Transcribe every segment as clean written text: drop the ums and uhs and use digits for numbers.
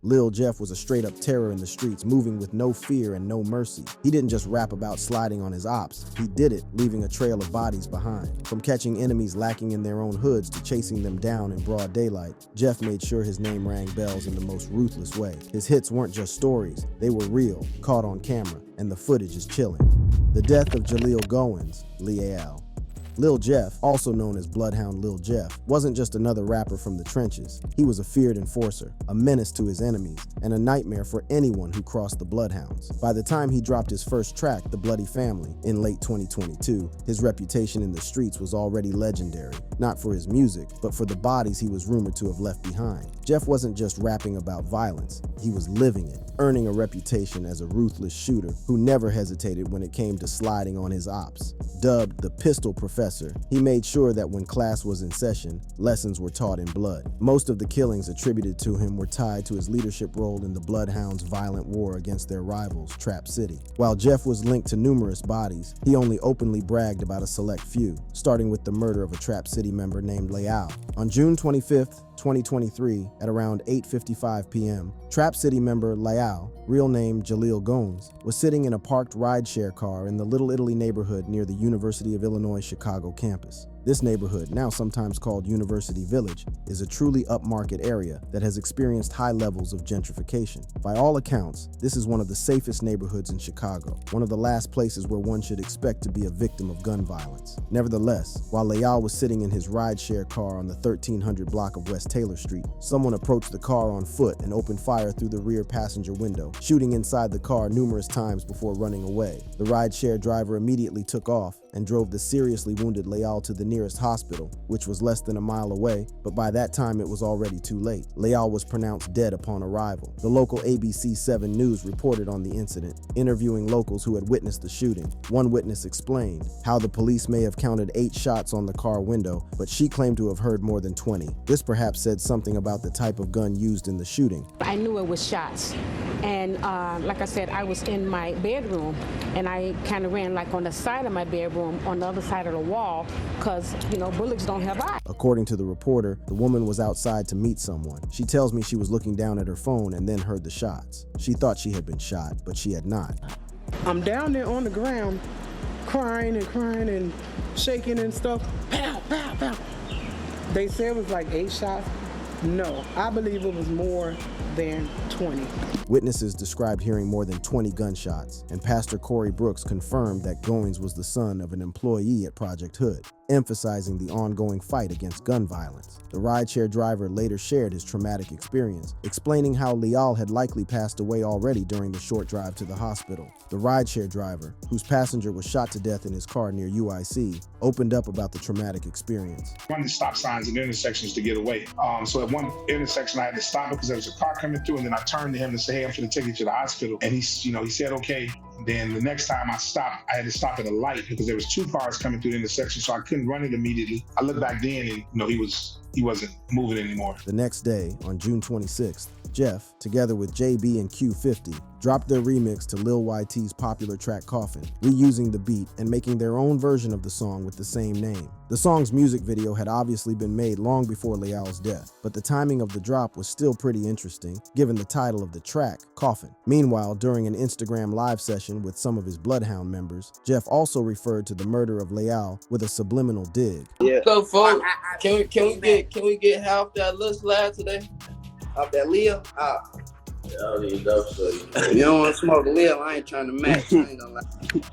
Lil Jeff was a straight-up terror in the streets, moving with no fear and no mercy. He didn't just rap about sliding on his ops, he did it, leaving a trail of bodies behind. From catching enemies lacking in their own hoods to chasing them down in broad daylight, Jeff made sure his name rang bells in the most ruthless way. His hits weren't just stories, they were real, caught on camera, and the footage is chilling. The death of Jaleel Goins, Leal. Lil Jeff, also known as Bloodhound Lil Jeff, wasn't just another rapper from the trenches. He was a feared enforcer, a menace to his enemies, and a nightmare for anyone who crossed the Bloodhounds. By the time he dropped his first track, The Bloody Family, in late 2022, his reputation in the streets was already legendary, not for his music, but for the bodies he was rumored to have left behind. Jeff wasn't just rapping about violence, he was living it, earning a reputation as a ruthless shooter who never hesitated when it came to sliding on his ops. Dubbed the Pistol Professor, he made sure that when class was in session, lessons were taught in blood. Most of the killings attributed to him were tied to his leadership role in the Bloodhounds' violent war against their rivals, Trap City. While Jeff was linked to numerous bodies, he only openly bragged about a select few, starting with the murder of a Trap City member named Leal. On June 25th, 2023, at around 8:55 p.m., Trap City member Leal, real name Jaleel Goins, was sitting in a parked rideshare car in the Little Italy neighborhood near the University of Illinois Chicago campus. This neighborhood, now sometimes called University Village, is a truly upmarket area that has experienced high levels of gentrification. By all accounts, this is one of the safest neighborhoods in Chicago, one of the last places where one should expect to be a victim of gun violence. Nevertheless, while Leal was sitting in his rideshare car on the 1300 block of West Taylor Street, someone approached the car on foot and opened fire through the rear passenger window, shooting inside the car numerous times before running away. The rideshare driver immediately took off and drove the seriously wounded Leal to the nearest hospital, which was less than a mile away, but by that time it was already too late. Leal was pronounced dead upon arrival. The local ABC 7 News reported on the incident, interviewing locals who had witnessed the shooting. One witness explained how the police may have counted 8 shots on the car window, but she claimed to have heard more than 20. This perhaps said something about the type of gun used in the shooting. I knew it was shots, and like I said, I was in my bedroom, and I kind of ran like on the side of my bedroom, on the other side of the wall, because, you know, bullets don't have eyes. According to the reporter, the woman was outside to meet someone. She tells me she was looking down at her phone and then heard the shots. She thought she had been shot, but she had not. I'm down there on the ground, crying and shaking and stuff. Pow, pow, pow. They said it was like 8 shots. No, I believe it was more than 20. Witnesses described hearing more than 20 gunshots, and Pastor Corey Brooks confirmed that Goins was the son of an employee at Project Hood, emphasizing the ongoing fight against gun violence. The rideshare driver later shared his traumatic experience, explaining how Leal had likely passed away already during the short drive to the hospital. The rideshare driver, whose passenger was shot to death in his car near UIC, opened up about the traumatic experience. One of the stop signs and intersections to get away. So at one intersection, I had to stop because there was a car coming through, and then I turned to him and said, "Hey, I'm going to take you to the hospital." And he said, "Okay." Then the next time I stopped, I had to stop at a light because there was 2 cars coming through the intersection, so I couldn't run it immediately. I looked back then, and he wasn't moving anymore. The next day, on June 26th, Jeff, together with JB and Q50, dropped their remix to Lil YT's popular track Coffin, reusing the beat and making their own version of the song with the same name. The song's music video had obviously been made long before Leal's death, but the timing of the drop was still pretty interesting, given the title of the track, Coffin. Meanwhile, during an Instagram live session with some of his Bloodhound members, Jeff also referred to the murder of Leal with a subliminal dig. Yeah. So, folks, can we get half that little slab today? Off that Leo? I don't need no so you don't want to smoke Leo, I ain't trying to match. I ain't gonna lie.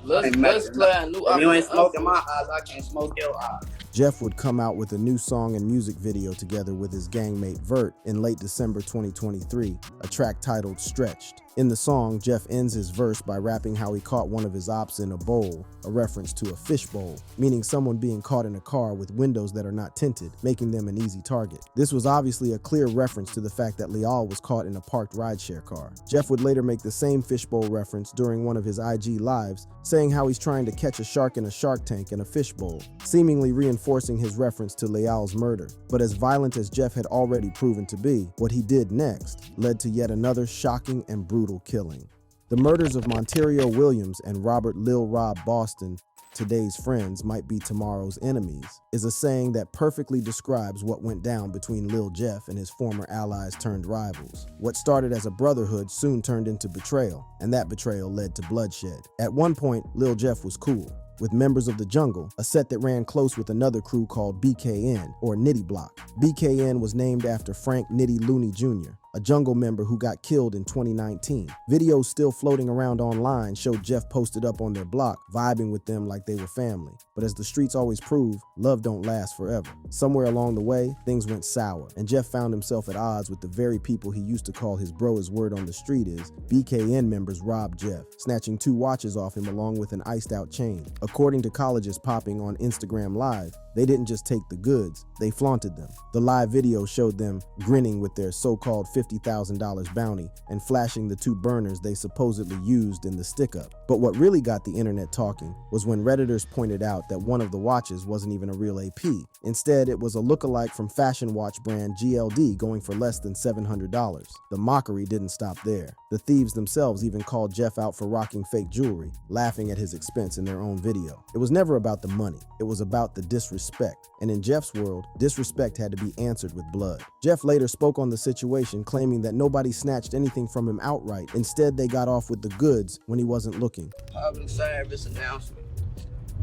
Let's play a new. If you ain't smoking my eyes, I can't smoke your eyes. Jeff would come out with a new song and music video together with his gangmate Vert in late December 2023, a track titled Stretched. In the song, Jeff ends his verse by rapping how he caught one of his ops in a bowl, a reference to a fishbowl, meaning someone being caught in a car with windows that are not tinted, making them an easy target. This was obviously a clear reference to the fact that Leal was caught in a parked rideshare car. Jeff would later make the same fishbowl reference during one of his IG lives, saying how he's trying to catch a shark in a shark tank in a fishbowl, seemingly reinforcing his reference to Leal's murder. But as violent as Jeff had already proven to be, what he did next led to yet another shocking and brutal killing. The murders of Monterio Williams and Robert Lil Rob Boston today's friends might be tomorrow's enemies, is a saying that perfectly describes what went down between Lil Jeff and his former allies turned rivals. What started as a brotherhood soon turned into betrayal, and that betrayal led to bloodshed. At one point, Lil Jeff was cool with members of the Jungle, a set that ran close with another crew called BKN, or Nitty Block. BKN was named after Frank Nitty Looney Jr., a Jungle member who got killed in 2019. Videos still floating around online showed Jeff posted up on their block, vibing with them like they were family. But as the streets always prove, love don't last forever. Somewhere along the way, things went sour, and Jeff found himself at odds with the very people he used to call his bro. His word on the street is BKN members robbed Jeff, snatching 2 watches off him along with an iced-out chain. According to colleges popping on Instagram Live, they didn't just take the goods, they flaunted them. The live video showed them grinning with their so-called $50,000 bounty and flashing the 2 burners they supposedly used in the stick-up. But what really got the internet talking was when Redditors pointed out that one of the watches wasn't even a real AP. Instead, it was a lookalike from fashion watch brand GLD going for less than $700. The mockery didn't stop there. The thieves themselves even called Jeff out for rocking fake jewelry, laughing at his expense in their own video. It was never about the money, it was about the disrespect. And in Jeff's world, disrespect had to be answered with blood. Jeff later spoke on the situation, claiming that nobody snatched anything from him outright. Instead, they got off with the goods when he wasn't looking. Public service announcement.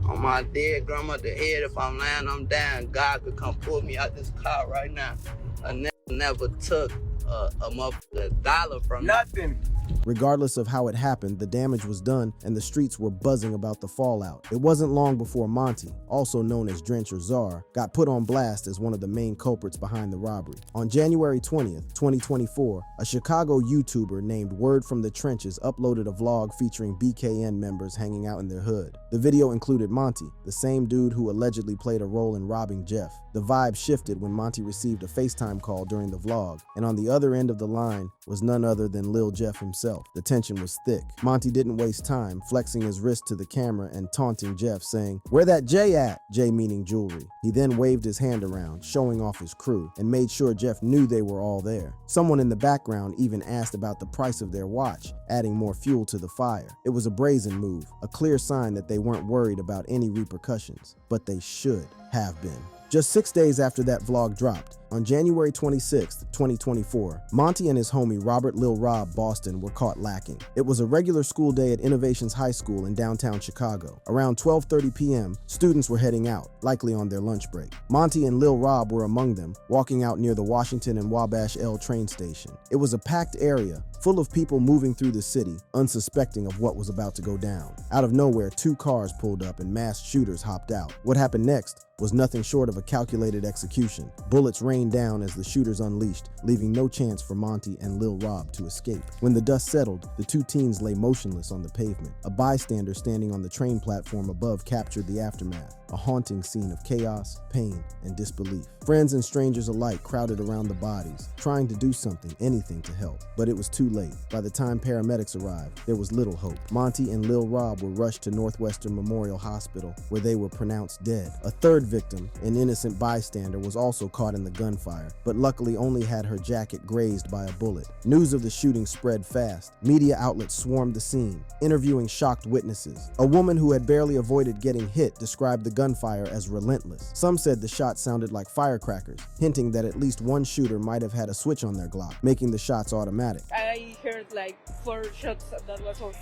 On my dead grandmother's head, if I'm lying, I'm down. God could come pull me out this car right now. I never took a motherfucking dollar from nothing. Regardless of how it happened, the damage was done and the streets were buzzing about the fallout. It wasn't long before Monty, also known as Drench or Czar, got put on blast as one of the main culprits behind the robbery. On January 20th, 2024, a Chicago YouTuber named Word from the Trenches uploaded a vlog featuring BKN members hanging out in their hood. The video included Monty, the same dude who allegedly played a role in robbing Jeff. The vibe shifted when Monty received a FaceTime call during the vlog, and on the other end of the line was none other than Lil Jeff himself. The tension was thick. Monty didn't waste time, flexing his wrist to the camera and taunting Jeff, saying, "Where that J at?" J meaning jewelry. He then waved his hand around, showing off his crew, and made sure Jeff knew they were all there. Someone in the background even asked about the price of their watch, adding more fuel to the fire. It was a brazen move, a clear sign that they weren't worried about any repercussions, but they should have been. Just 6 days after that vlog dropped, on January 26, 2024, Monty and his homie Robert Lil Rob Boston were caught lacking. It was a regular school day at Innovations High School in downtown Chicago. Around 12:30 p.m., students were heading out, likely on their lunch break. Monty and Lil Rob were among them, walking out near the Washington and Wabash L train station. It was a packed area, full of people moving through the city, unsuspecting of what was about to go down. Out of nowhere, 2 cars pulled up and masked shooters hopped out. What happened next was nothing short of a calculated execution. Bullets rained down as the shooters unleashed, leaving no chance for Monty and Lil Rob to escape. When the dust settled, the 2 teens lay motionless on the pavement. A bystander standing on the train platform above captured the aftermath, a haunting scene of chaos, pain, and disbelief. Friends and strangers alike crowded around the bodies, trying to do something, anything to help. But it was too late. By the time paramedics arrived, there was little hope. Monty and Lil Rob were rushed to Northwestern Memorial Hospital, where they were pronounced dead. A third victim, an innocent bystander, was also caught in the gunfire, but luckily only had her jacket grazed by a bullet. News of the shooting spread fast. Media outlets swarmed the scene, interviewing shocked witnesses. A woman who had barely avoided getting hit described the gunfire as relentless. Some said the shot sounded like firecrackers, hinting that at least one shooter might have had a switch on their Glock, making the shots automatic. I heard like 4 shots that was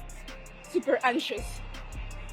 super anxious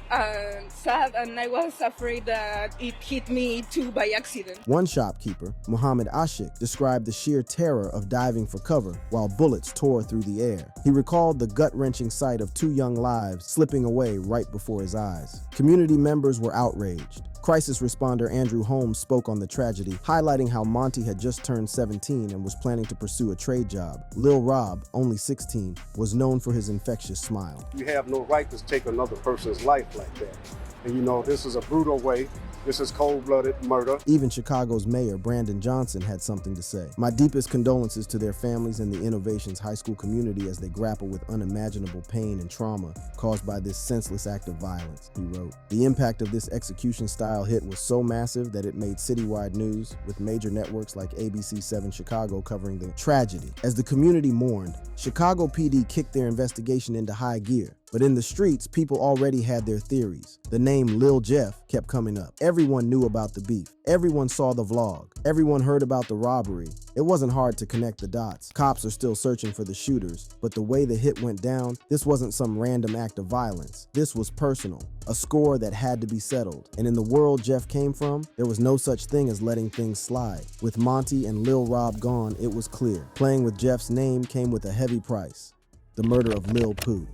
and sad, and I was afraid that it hit me too by accident. One shopkeeper, Muhammad Ashik, described the sheer terror of diving for cover while bullets tore through the air. He recalled the gut-wrenching sight of 2 young lives slipping away right before his eyes. Community members were outraged. Crisis responder Andrew Holmes spoke on the tragedy, highlighting how Monty had just turned 17 and was planning to pursue a trade job. Lil Rob, only 16, was known for his infectious smile. You have no right to take another person's life like that. And you know, this is a brutal way. This is cold-blooded murder. Even Chicago's mayor, Brandon Johnson, had something to say. "My deepest condolences to their families and the Innovations High School community as they grapple with unimaginable pain and trauma caused by this senseless act of violence," he wrote. The impact of this execution-style hit was so massive that it made citywide news, with major networks like ABC7 Chicago covering the tragedy. As the community mourned, Chicago PD kicked their investigation into high gear. But in the streets, people already had their theories. The name Lil Jeff kept coming up. Everyone knew about the beef. Everyone saw the vlog. Everyone heard about the robbery. It wasn't hard to connect the dots. Cops are still searching for the shooters, but the way the hit went down, this wasn't some random act of violence. This was personal, a score that had to be settled. And in the world Jeff came from, there was no such thing as letting things slide. With Monty and Lil Rob gone, it was clear. Playing with Jeff's name came with a heavy price: the murder of Lil Pooh.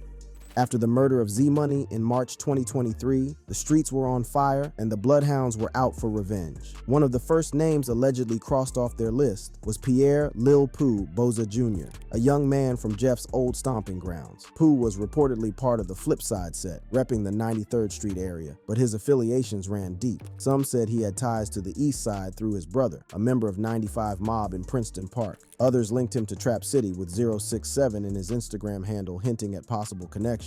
After the murder of Z Money in March 2023, the streets were on fire and the Bloodhounds were out for revenge. One of the first names allegedly crossed off their list was Pierre Lil Pooh Boza Jr., a young man from Jeff's old stomping grounds. Pooh was reportedly part of the Flipside set, repping the 93rd Street area, but his affiliations ran deep. Some said he had ties to the East Side through his brother, a member of 95 Mob in Princeton Park. Others linked him to Trap City with 067 in his Instagram handle, hinting at possible connections.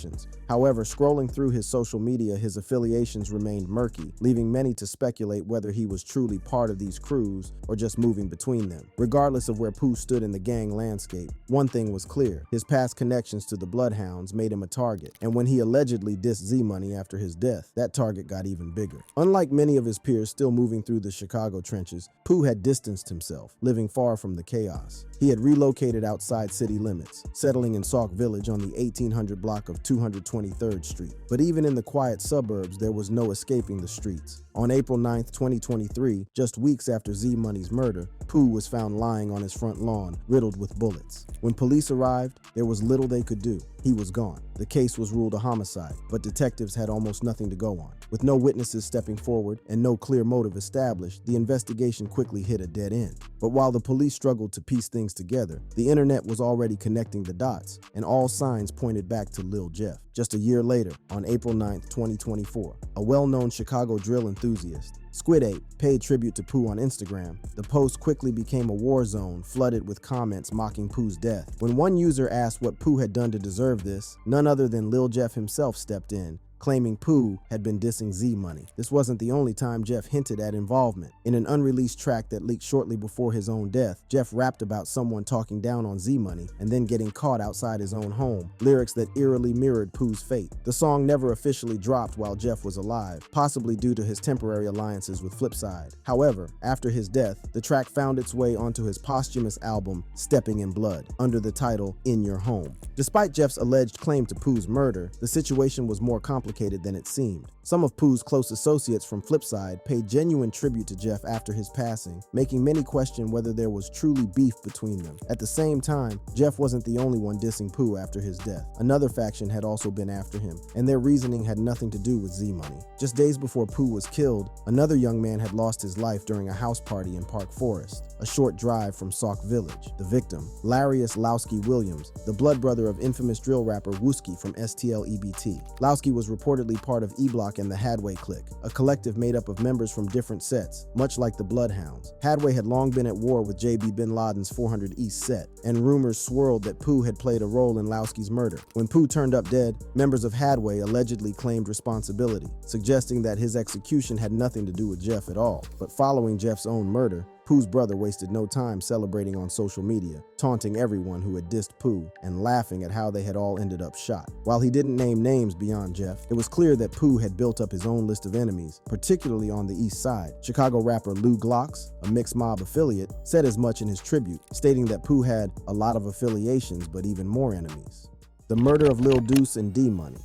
However, scrolling through his social media, his affiliations remained murky, leaving many to speculate whether he was truly part of these crews or just moving between them. Regardless of where Pooh stood in the gang landscape, one thing was clear: his past connections to the Bloodhounds made him a target, and when he allegedly dissed Z Money after his death, that target got even bigger. Unlike many of his peers still moving through the Chicago trenches, Pooh had distanced himself, living far from the chaos. He had relocated outside city limits, settling in Sauk Village on the 1800 block of 223rd Street. But even in the quiet suburbs, there was no escaping the streets. On April 9, 2023, just weeks after Z Money's murder, Pooh was found lying on his front lawn, riddled with bullets. When police arrived, there was little they could do. He was gone. The case was ruled a homicide, but detectives had almost nothing to go on. With no witnesses stepping forward and no clear motive established, the investigation quickly hit a dead end. But while the police struggled to piece things together, the internet was already connecting the dots, and all signs pointed back to Lil Jeff. Just a year later, on April 9, 2024, a well-known Chicago drill enthusiast, Squid Ape, paid tribute to Pooh on Instagram. The post quickly became a war zone, flooded with comments mocking Pooh's death. When one user asked what Pooh had done to deserve this, none other than Lil Jeff himself stepped in, claiming Pooh had been dissing Z Money. This wasn't the only time Jeff hinted at involvement. In an unreleased track that leaked shortly before his own death, Jeff rapped about someone talking down on Z Money and then getting caught outside his own home, lyrics that eerily mirrored Pooh's fate. The song never officially dropped while Jeff was alive, possibly due to his temporary alliances with Flipside. However, after his death, the track found its way onto his posthumous album, Stepping in Blood, under the title In Your Home. Despite Jeff's alleged claim to Pooh's murder, the situation was more complicated than it seemed. Some of Pooh's close associates from Flipside paid genuine tribute to Jeff after his passing, making many question whether there was truly beef between them. At the same time, Jeff wasn't the only one dissing Pooh after his death. Another faction had also been after him, and their reasoning had nothing to do with Z Money. Just days before Pooh was killed, another young man had lost his life during a house party in Park Forest, a short drive from Sauk Village. The victim, Larius Lowski Williams, the blood brother of infamous drill rapper Wooski from STL-EBT. Lowski was reportedly part of E-Block and the Hadway Clique, a collective made up of members from different sets, much like the Bloodhounds. Hadway had long been at war with JB Bin Laden's 400 East set, and rumors swirled that Pooh had played a role in Lowski's murder. When Pooh turned up dead, members of Hadway allegedly claimed responsibility, suggesting that his execution had nothing to do with Jeff at all. But following Jeff's own murder, Pooh's brother wasted no time celebrating on social media, taunting everyone who had dissed Pooh and laughing at how they had all ended up shot. While he didn't name names beyond Jeff, it was clear that Pooh had built up his own list of enemies, particularly on the East Side. Chicago rapper Lou Glocks, a Mixed Mob affiliate, said as much in his tribute, stating that Pooh had a lot of affiliations but even more enemies. The murder of Lil Deuce and D Money.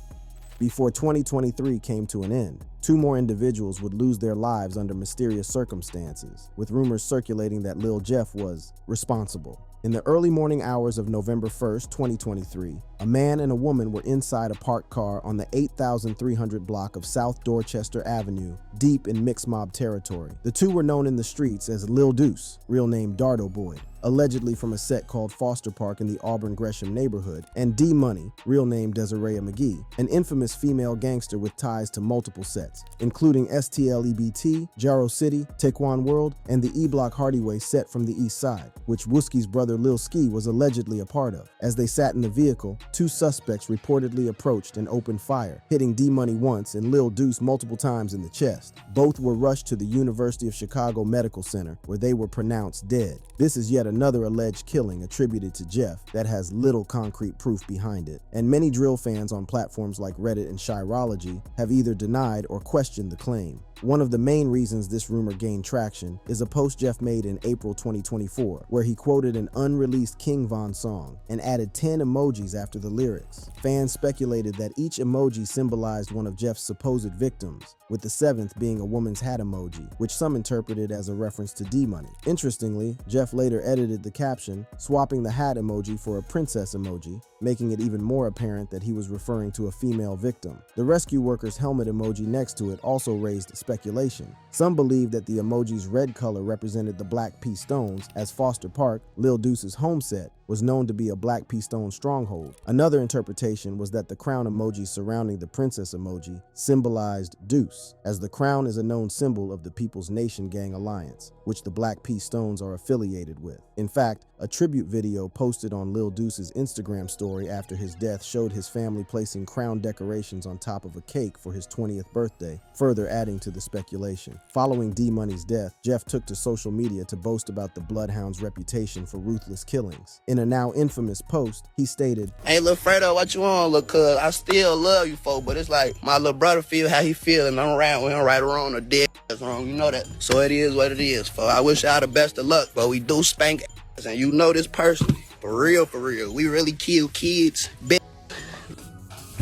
Before 2023 came to an end, 2 more individuals would lose their lives under mysterious circumstances, with rumors circulating that Lil Jeff was responsible. In the early morning hours of November 1st, 2023, a man and a woman were inside a parked car on the 8300 block of South Dorchester Avenue, deep in Mixed Mob territory. The two were known in the streets as Lil Deuce, real name Dardo Boyd, allegedly from a set called Foster Park in the Auburn Gresham neighborhood, and D Money, real name Desiree McGee, an infamous female gangster with ties to multiple sets, including STL-EBT, Jarrow City, Taekwon World, and the E-Block Hardyway set from the East Side, which Wooski's brother Lil Ski was allegedly a part of. As they sat in the vehicle, two suspects reportedly approached and opened fire, hitting D-Money once and Lil Deuce multiple times in the chest. Both were rushed to the University of Chicago Medical Center, where they were pronounced dead. This is yet another alleged killing attributed to Jeff that has little concrete proof behind it, and many drill fans on platforms like Reddit and Chirology have either denied or questioned the claim. One of the main reasons this rumor gained traction is a post Jeff made in April 2024, where he quoted an unreleased King Von song and added 10 emojis after the lyrics. Fans speculated that each emoji symbolized one of Jeff's supposed victims, with the seventh being a woman's hat emoji, which some interpreted as a reference to D-Money. Interestingly, Jeff later edited the caption, swapping the hat emoji for a princess emoji, making it even more apparent that he was referring to a female victim. The rescue worker's helmet emoji next to it also raised speculation. Some believe that the emoji's red color represented the Black P Stones, as Foster Park, Lil Deuce's home set, was known to be a Black P Stone stronghold. Another interpretation was that the crown emoji surrounding the princess emoji symbolized Deuce, as the crown is a known symbol of the People's Nation Gang Alliance, which the Black P Stones are affiliated with. In fact, a tribute video posted on Lil Deuce's Instagram story after his death showed his family placing crown decorations on top of a cake for his 20th birthday, further adding to the speculation. Following D-Money's death, Jeff took to social media to boast about the Bloodhound's reputation for ruthless killings. In a now infamous post, he stated, "Hey, lil' Fredo, what you on, lil' cuz? I still love you, folk, but it's like my little brother feel how he feel, and I'm around with him right or wrong or dead wrong. You know that. So it is what it is, folk. I wish y'all the best of luck, but we do spank ass, and you know this personally. For real, for real. We really kill kids. Bitch.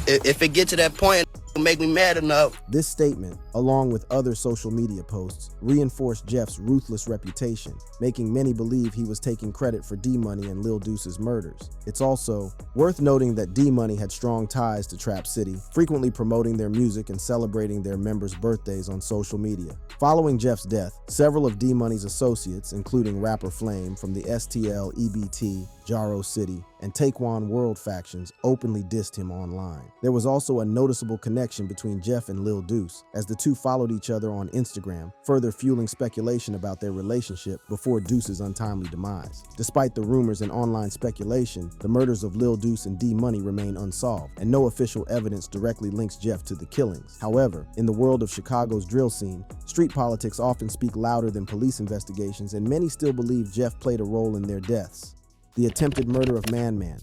If it get to that point, it'll make me mad enough." This statement, along with other social media posts, reinforced Jeff's ruthless reputation, making many believe he was taking credit for D-Money and Lil Deuce's murders. It's also worth noting that D-Money had strong ties to Trap City, frequently promoting their music and celebrating their members' birthdays on social media. Following Jeff's death, several of D-Money's associates, including rapper Flame from the STL, EBT, Jaro City, and Taekwon World factions, openly dissed him online. There was also a noticeable connection between Jeff and Lil Deuce, as the two followed each other on Instagram, further fueling speculation about their relationship before Deuce's untimely demise. Despite the rumors and online speculation, the murders of Lil Deuce and D-Money remain unsolved, and no official evidence directly links Jeff to the killings. However, in the world of Chicago's drill scene, street politics often speak louder than police investigations, and many still believe Jeff played a role in their deaths. The attempted murder of Man Man.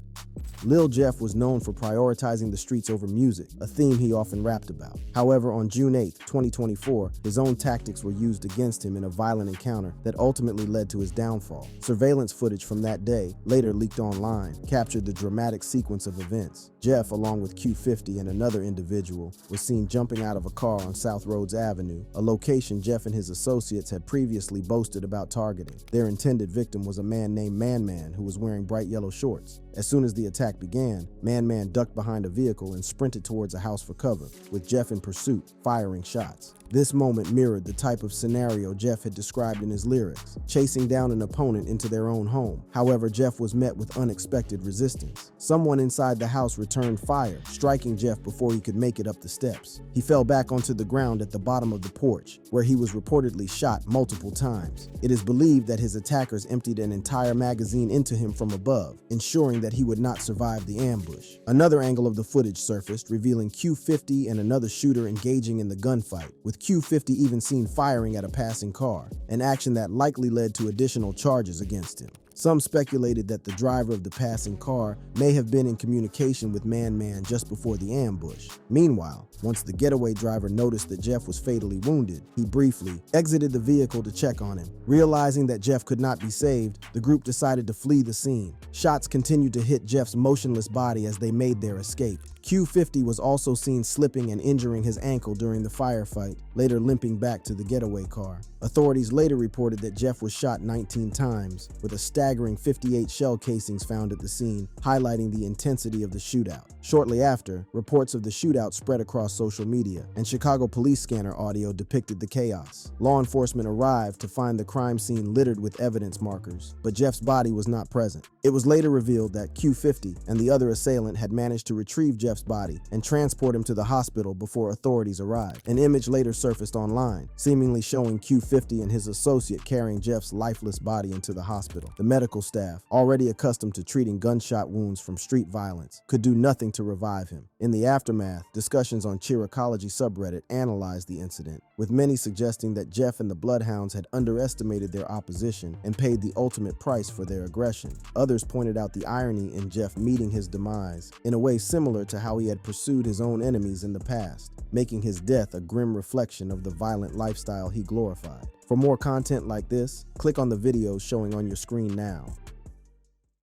Lil Jeff was known for prioritizing the streets over music, a theme he often rapped about. However, on June 8, 2024, his own tactics were used against him in a violent encounter that ultimately led to his downfall. Surveillance footage from that day, later leaked online, captured the dramatic sequence of events. Jeff, along with Q50 and another individual, was seen jumping out of a car on South Rhodes Avenue, a location Jeff and his associates had previously boasted about targeting. Their intended victim was a man named Man Man who was wearing bright yellow shorts. As soon as the attack began, Man Man ducked behind a vehicle and sprinted towards a house for cover, with Jeff in pursuit, firing shots. This moment mirrored the type of scenario Jeff had described in his lyrics, chasing down an opponent into their own home. However, Jeff was met with unexpected resistance. Someone inside the house returned fire, striking Jeff before he could make it up the steps. He fell back onto the ground at the bottom of the porch, where he was reportedly shot multiple times. It is believed that his attackers emptied an entire magazine into him from above, ensuring that he would not survive the ambush. Another angle of the footage surfaced, revealing Q50 and another shooter engaging in the gunfight, with Q50 even seen firing at a passing car, an action that likely led to additional charges against him. Some speculated that the driver of the passing car may have been in communication with Man Man just before the ambush. Meanwhile, once the getaway driver noticed that Jeff was fatally wounded, he briefly exited the vehicle to check on him. Realizing that Jeff could not be saved, the group decided to flee the scene. Shots continued to hit Jeff's motionless body as they made their escape. Q50 was also seen slipping and injuring his ankle during the firefight, later limping back to the getaway car. Authorities later reported that Jeff was shot 19 times, with a staggering 58 shell casings found at the scene, highlighting the intensity of the shootout. Shortly after, reports of the shootout spread across social media, and Chicago police scanner audio depicted the chaos. Law enforcement arrived to find the crime scene littered with evidence markers, but Jeff's body was not present. It was later revealed that Q50 and the other assailant had managed to retrieve Jeff's body and transport him to the hospital before authorities arrived. An image later surfaced online, seemingly showing Q50 and his associate carrying Jeff's lifeless body into the hospital. The Medical staff, already accustomed to treating gunshot wounds from street violence, could do nothing to revive him. In the aftermath, discussions on Cheericology subreddit analyzed the incident, with many suggesting that Jeff and the Bloodhounds had underestimated their opposition and paid the ultimate price for their aggression. Others pointed out the irony in Jeff meeting his demise in a way similar to how he had pursued his own enemies in the past, making his death a grim reflection of the violent lifestyle he glorified. For more content like this, click on the videos showing on your screen now.